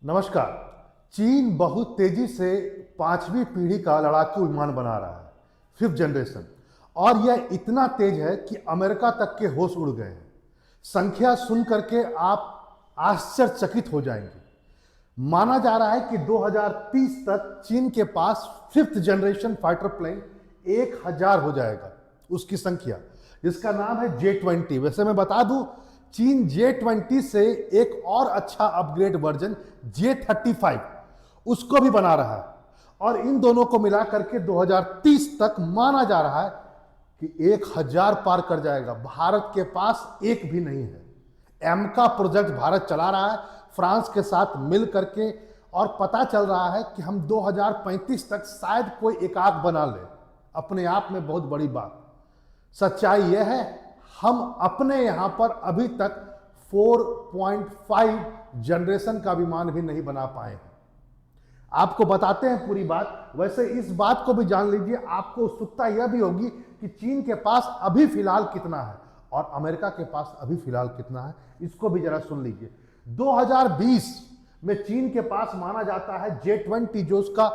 नमस्कार। चीन बहुत तेजी से पांचवी पीढ़ी का लड़ाकू विमान बना रहा है, फिफ्थ जनरेशन। और यह इतना तेज है कि अमेरिका तक के होश उड़ गए हैं। संख्या सुन करके आप आश्चर्यचकित हो जाएंगे। माना जा रहा है कि 2030 तक चीन के पास फिफ्थ जनरेशन फाइटर प्लेन 1000 हो जाएगा, उसकी संख्या, जिसका नाम है J-20। वैसे मैं बता दूं, चीन J-20 से एक और अच्छा अपग्रेड वर्जन J-35 उसको भी बना रहा है। और इन दोनों को मिला करके 2030 तक माना जा रहा है कि 1000 पार कर जाएगा। भारत के पास एक भी नहीं है। एमका प्रोजेक्ट भारत चला रहा है फ्रांस के साथ मिल करके, और पता चल रहा है कि हम 2035 तक शायद कोई एकाक बना ले। अपने आप में बहुत बड़ी बात। सच्चाई यह है, हम अपने यहां पर अभी तक 4.5 जनरेशन का विमान भी नहीं बना पाए हैं। आपको बताते हैं पूरी बात। वैसे इस बात को भी जान लीजिए, आपको उत्सुकता यह भी होगी कि चीन के पास अभी फिलहाल कितना है और अमेरिका के पास अभी फिलहाल कितना है। इसको भी जरा सुन लीजिए। 2020 में चीन के पास माना जाता है J-20, जो उसका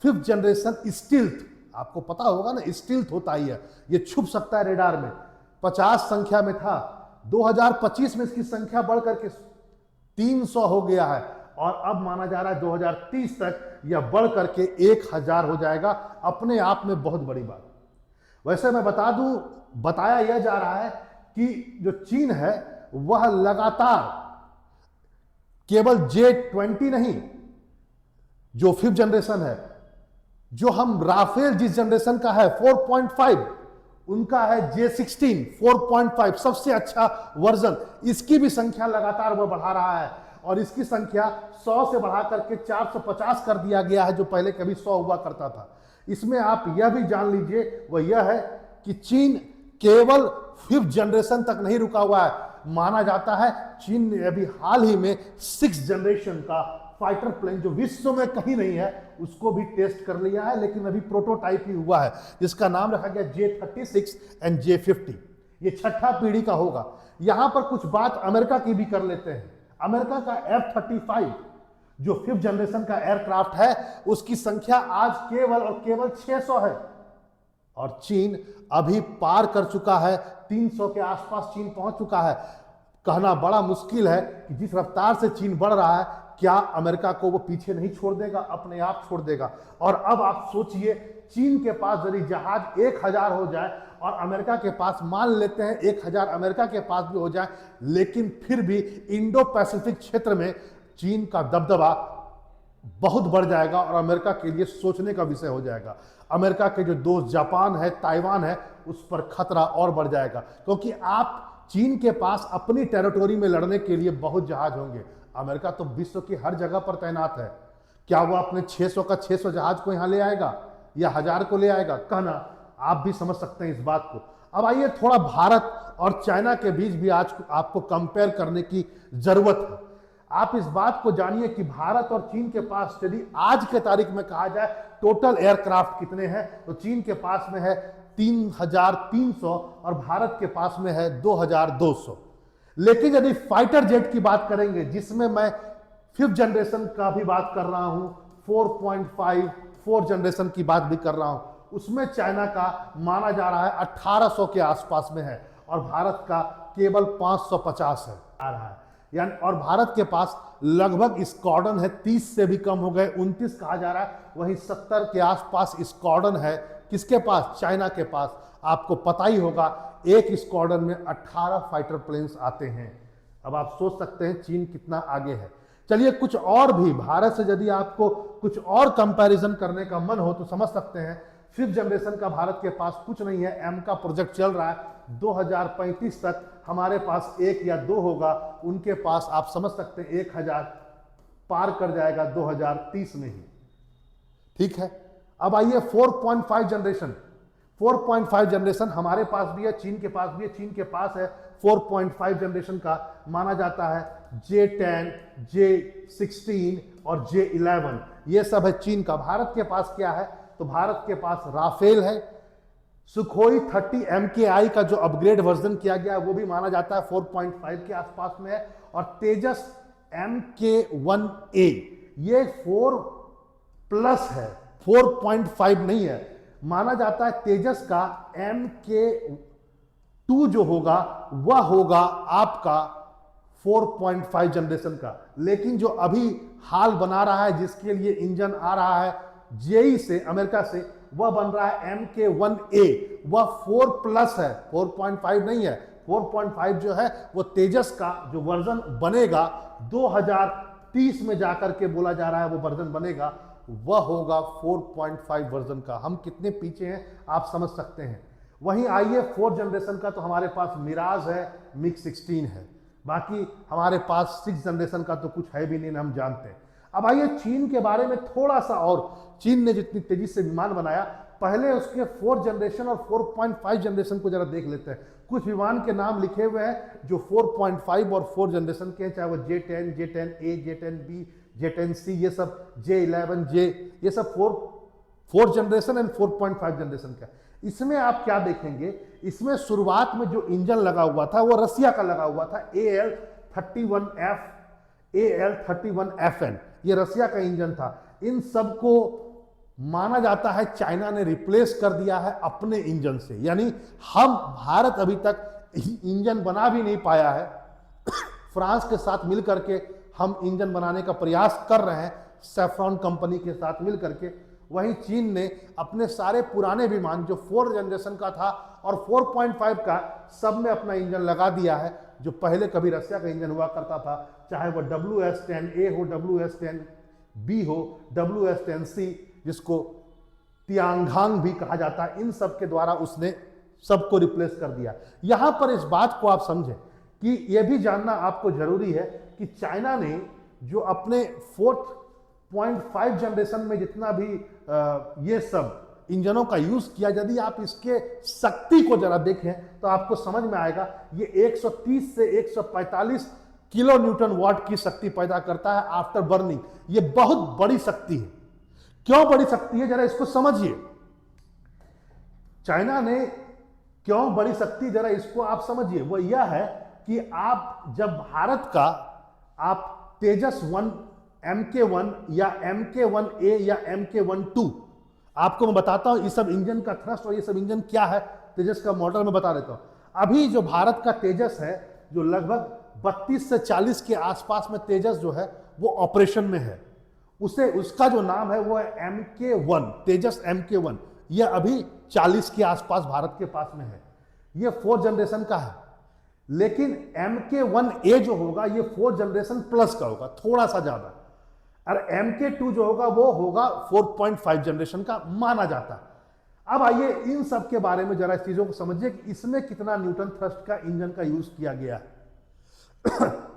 फिफ्थ जनरेशन स्टील्थ, आपको पता होगा ना, स्टील्थ होता ही है, ये छुप सकता है रेडार में, 50 संख्या में था। 2025 में इसकी संख्या बढ़ करके 300 हो गया है, और अब माना जा रहा है 2030 तक यह बढ़ करके 1000 हो जाएगा। अपने आप में बहुत बड़ी बात। वैसे मैं बता दूं, बताया यह जा रहा है कि जो चीन है वह लगातार केवल J-20 नहीं, जो फिफ्थ जनरेशन है, जो हम राफेल जिस जनरेशन का है 4.5, उनका है J-16 4.5, सबसे अच्छा वर्जन, इसकी भी संख्या लगातार वह बढ़ा रहा है। और इसकी संख्या 100 से बढ़ा करके 450 कर दिया गया है, जो पहले कभी 100 हुआ करता था। इसमें आप यह भी जान लीजिए, वह यह है कि चीन केवल फिफ्थ जनरेशन तक नहीं रुका हुआ है। माना जाता है चीन ने अभी हाल ही में सिक्स जनरेशन का फाइटर प्लेन, जो विश्व में कहीं नहीं है, उसको भी टेस्ट कर लिया है, लेकिन अभी प्रोटोटाइप ही हुआ है, जिसका नाम रखा गया J-36 एंड J-50। ये छठा पीढ़ी का होगा। यहां पर कुछ बात अमेरिका की भी कर लेते हैं। अमेरिका का F-35 जो फिफ्थ जनरेशन का एयरक्राफ्ट है, उसकी संख्या आज केवल और केवल 600 है, और चीन अभी पार कर चुका है, 300 के आसपास चीन पहुंच चुका है। कहना बड़ा मुश्किल है कि जिस रफ्तार से चीन बढ़ रहा है, क्या अमेरिका को वो पीछे नहीं छोड़ देगा, अपने आप छोड़ देगा। और अब आप सोचिए, चीन के पास यदि जहाज 1000 हो जाए और अमेरिका के पास, मान लेते हैं 1000 अमेरिका के पास भी हो जाए, लेकिन फिर भी इंडो पैसिफिक क्षेत्र में चीन का दबदबा बहुत बढ़ जाएगा और अमेरिका के लिए सोचने का विषय हो जाएगा। अमेरिका के जो दोस्त जापान है, ताइवान है, उस पर खतरा और बढ़ जाएगा, क्योंकि आप चीन के पास अपनी टेरिटोरी में लड़ने के लिए बहुत जहाज होंगे। अमेरिका तो विश्व की हर जगह पर तैनात है। क्या वो अपने 600 का 600 जहाज को यहां ले आएगा या 1000 को ले आएगा? कहना आप भी समझ सकते हैं इस बात को। अब आइए थोड़ा भारत और चाइना के बीच भी आज आपको कंपेयर करने की जरूरत है। आप इस बात को जानिए कि भारत और चीन के पास यदि आज के तारीख में कहा जाए टोटल एयरक्राफ्ट कितने हैं, तो चीन के पास में है 3300 और भारत के पास में है 2200। लेकिन यदि फाइटर जेट की बात करेंगे, जिसमें मैं फिफ्थ जनरेशन का भी बात कर रहा हूं, 4.5 फोर्थ जनरेशन की बात भी कर रहा हूं, उसमें चाइना का माना जा रहा है 1800 के आसपास में है, और भारत का केवल 550 है आ रहा है। यानी और भारत के पास लगभग स्क्वाड्रन है 30 से भी कम हो गए, 29 कहा जा रहा है। वहीं 70 के आसपास स्क्वाड्रन है किसके पास? चाइना के पास। आपको पता ही होगा, एक स्क्वाड्रन में 18 फाइटर प्लेन्स आते हैं। अब आप सोच सकते हैं चीन कितना आगे है। चलिए कुछ और भी भारत से यदि आपको कुछ और कंपैरिजन करने का मन हो तो समझ सकते हैं, फिफ्थ जनरेशन का भारत के पास कुछ नहीं है। एम का प्रोजेक्ट चल रहा है, 2035 तक हमारे पास 1 या 2 होगा, उनके पास आप समझ सकते हैं 1000 पार कर जाएगा 2030 में ही। ठीक है, अब आइए 4.5 जनरेशन। 4.5 जनरेशन हमारे पास भी है, चीन के पास भी है। चीन के पास है 4.5 जनरेशन का, माना जाता है J-10, J-16 और J-11, ये सब है चीन का। भारत के पास क्या है? तो भारत के पास राफेल है, सुखोई 30 MKI का जो अपग्रेड वर्जन किया गया है वो भी माना जाता है 4.5 के आसपास में है, और तेजस MK1A, ये 4+ है, 4.5 नहीं है। माना जाता है तेजस का MK2 जो होगा वह होगा आपका 4.5 जनरेशन का। लेकिन जो अभी हाल बना रहा है, जिसके लिए इंजन आ रहा है जेई से, अमेरिका से, वह बन रहा है MK1A, वह 4+ है, 4.5 नहीं है। 4.5 जो है वो तेजस का जो वर्जन बनेगा 2030 में जाकर के बोला जा रहा है वो वर्जन बनेगा, वह होगा 4.5 वर्जन का। हम कितने पीछे हैं आप समझ सकते हैं। वहीं आइए 4 जनरेशन का, तो हमारे पास मिराज है, मिग 16 है, बाकी हमारे पास 6 जनरेशन का तो कुछ है भी नहीं, हम जानते हैं। अब आइए चीन के बारे में थोड़ा सा, और चीन ने जितनी तेजी से विमान बनाया, पहले उसके 4 जनरेशन और 4.5 जनरेशन को जरा देख लेते हैं। कुछ विमान के नाम लिखे हुए हैं जो 4.5 और 4 जनरेशन के हैं, चाहे वो J10, J10A, J10B, J10C, ये सब J11, ये सब 4 जनरेशन एंड 4.5 जनरेशन का। इसमें आप क्या देखेंगे, इसमें शुरुआत में जो इंजन लगा हुआ था वो रसिया का लगा हुआ था, AL31F, AL31FN, ये रसिया का इंजन था। इन सबको माना जाता है चाइना ने रिप्लेस कर दिया है अपने इंजन से, यानी हम भारत अभी तक इंजन बना भी नहीं पाया है। फ्रांस के साथ मिलकर के हम इंजन बनाने का प्रयास कर रहे हैं, सैफ्रॉन कंपनी के साथ मिलकर के। वहीं चीन ने अपने सारे पुराने विमान जो 4 जनरेशन का था और 4.5 का, सब में अपना इंजन लगा दिया है, जो पहले कभी रसिया का इंजन हुआ करता था, चाहे वह WS-10A हो, WS-10B हो, WS-10C, जिसको तियांगांग भी कहा जाता है, इन सब के द्वारा उसने सबको रिप्लेस कर दिया। यहां पर इस बात को आप समझें कि यह भी जानना आपको जरूरी है कि चाइना ने जो अपने 4.5 जनरेशन में जितना भी ये सब इंजनों का यूज किया, यदि आप इसके शक्ति को जरा देखें तो आपको समझ में आएगा, ये 130 से 145 किलो न्यूटन वाट की शक्ति पैदा करता है आफ्टर बर्निंग। ये बहुत बड़ी शक्ति है। क्यों बड़ी शक्ति है, जरा इसको समझिए। चाइना ने क्यों बड़ी शक्ति, जरा इसको आप समझिए। वो यह है कि आप जब भारत का आप तेजस 1, MK1 या MK1A या MK12, आपको मैं बताता हूं ये सब इंजन का थ्रस्ट और ये सब इंजन क्या है, तेजस का मॉडल में बता देता हूं। अभी जो भारत का तेजस है, जो लगभग 32 से 40 के आसपास में तेजस जो है वो ऑपरेशन में है, उसे उसका जो नाम है वो है MK1, तेजस MK1। यह अभी 40 के आसपास भारत के पास में है। यह 4 जनरेशन का है, लेकिन MK1A जो होगा ये 4 जनरेशन प्लस का होगा, थोड़ा सा ज्यादा। और MK2 जो होगा वो होगा 4.5 जनरेशन का माना जाता है। अब आइए इन सब के बारे में जरा इस चीजों को समझिए कि इसमें कितना न्यूटन थ्रस्ट का इंजन का यूज किया गया है।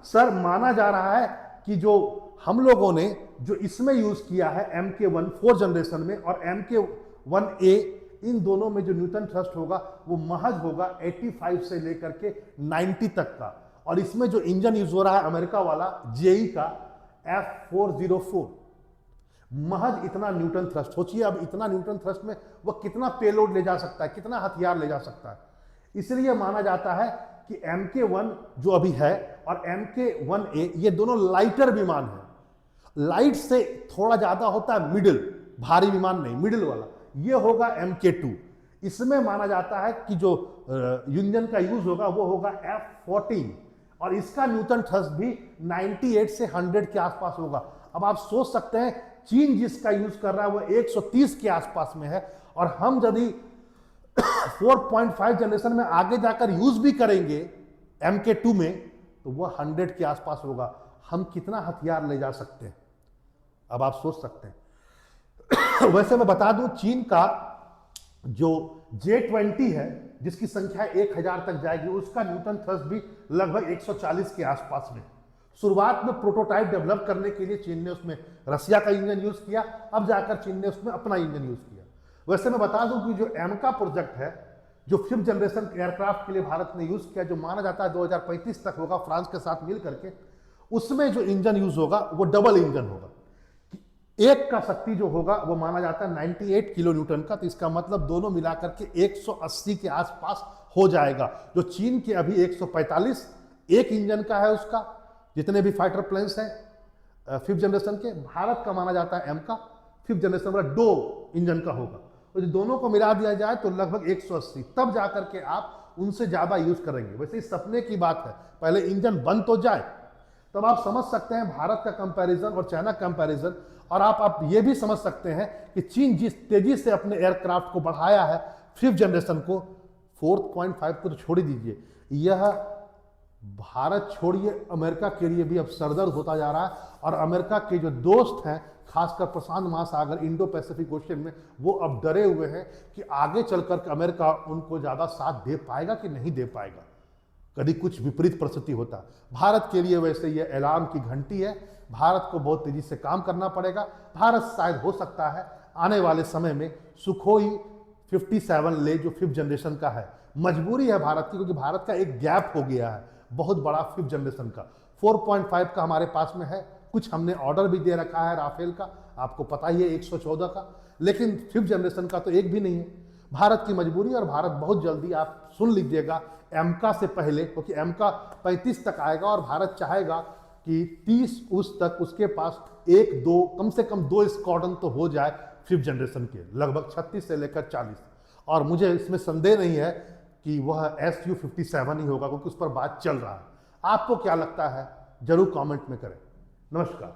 सर, माना जा रहा है कि जो हम लोगों ने जो इसमें यूज किया है MK1 4 जनरेशन में और MK1A, इन दोनों में जो न्यूटन थ्रस्ट होगा वो महज होगा 85 से लेकर के 90 तक का। और इसमें जो इंजन यूज हो रहा है अमेरिका वाला जेई का F404, महज इतना न्यूटन थ्रस्ट। सोचिए अब इतना न्यूटन थ्रस्ट में वह कितना पेलोड ले जा सकता है, कितना हथियार ले जा सकता है। इसलिए माना जाता है कि MK1 जो अभी है और MK1A, ये दोनों लाइटर विमान है। लाइट से थोड़ा ज्यादा होता है मिडिल, भारी विमान नहीं, मिडिल वाला, ये होगा MK2। इसमें माना जाता है कि जो इंजन का यूज होगा वो होगा F14 और इसका न्यूटन थ्रस्ट भी 98 से 100 के आसपास होगा। अब आप सोच सकते हैं चीन जिसका यूज कर रहा है वो 130 के आसपास में है, और हम यदि 4.5 जनरेशन में आगे जाकर यूज भी करेंगे MK2 में तो वह 100 के आसपास होगा। हम कितना हथियार ले जा सकते हैं, अब आप सोच सकते हैं। वैसे मैं बता दूं, चीन का जो J20 है जिसकी संख्या 1000 तक जाएगी, उसका न्यूटन थ्रस्ट भी लगभग 140 के आसपास में। शुरुआत में प्रोटोटाइप डेवलप करने के लिए चीन ने उसमें रसिया का इंजन यूज किया, अब जाकर चीन ने उसमें अपना इंजन यूज किया। वैसे मैं बता दूं कि जो एमका प्रोजेक्ट है, जो 5th जनरेशन एयरक्राफ्ट के लिए भारत ने यूज किया, जो माना जाता है 2035 तक होगा फ्रांस के साथ मिल करके, उसमें जो इंजन यूज होगा वो डबल इंजन होगा। एक का शक्ति जो होगा वो माना जाता है 98 किलो न्यूटन का, तो इसका मतलब दोनों मिलाकर के 180 के आसपास हो जाएगा। जो चीन के अभी 145 एक इंजन का है उसका, जितने भी फाइटर प्लेन्स हैं 5th जनरेशन के, भारत का माना जाता है एम का 5th जनरेशन वाला 2 इंजन का होगा। और दोनों को मिला दिया जाए तो लगभग 180, तब जाकर के आप उनसे ज़्यादा यूज करेंगे। वैसे इस सपने की बात है, पहले इंजन बन तो जाए, तब आप समझ सकते हैं भारत का कंपैरिजन और चाइना कंपैरिजन। और आप ये भी समझ सकते हैं कि चीन जिस तेजी से अपने एयरक्राफ्ट को बढ़ाया है 5th जनरेशन को, 4.5 को तो छोड़ ही दीजिए, यह भारत छोड़िए अमेरिका के लिए भी अब सरदर्द होता जा रहा है। और अमेरिका के जो दोस्त हैं, खासकर प्रशांत महासागर इंडो पैसिफिक ओशन में, वो अब डरे हुए हैं कि आगे चलकर अमेरिका उनको ज़्यादा साथ दे पाएगा कि नहीं दे पाएगा, कभी कुछ विपरीत परिस्थिति होता। भारत के लिए वैसे ये अलार्म की घंटी है, भारत को बहुत तेजी से काम करना पड़ेगा। भारत शायद हो सकता है आने वाले समय में सुखोई 57 ले, जो 5th जनरेशन का है, मजबूरी है भारत की, क्योंकि भारत का एक गैप हो गया है बहुत बड़ा 5th जनरेशन का। 4.5 का हमारे पास में है, कुछ हमने ऑर्डर भी दे रखा है राफेल का, आपको पता ही है 114 का, लेकिन 5th जनरेशन का तो एक भी नहीं है। भारत की मजबूरी, और भारत बहुत जल्दी, आप सुन लीजिएगा, एमका से पहले, क्योंकि एमका 35 तक आएगा और भारत चाहेगा कि 30 उस तक उसके पास 1-2 कम से कम 2 स्क्वाड्रन तो हो जाए 5th जनरेशन के, लगभग 36 से लेकर 40। और मुझे इसमें संदेह नहीं है कि वह Su-57 ही होगा, क्योंकि उस पर बात चल रहा है। आपको क्या लगता है जरूर कमेंट में करें। नमस्कार।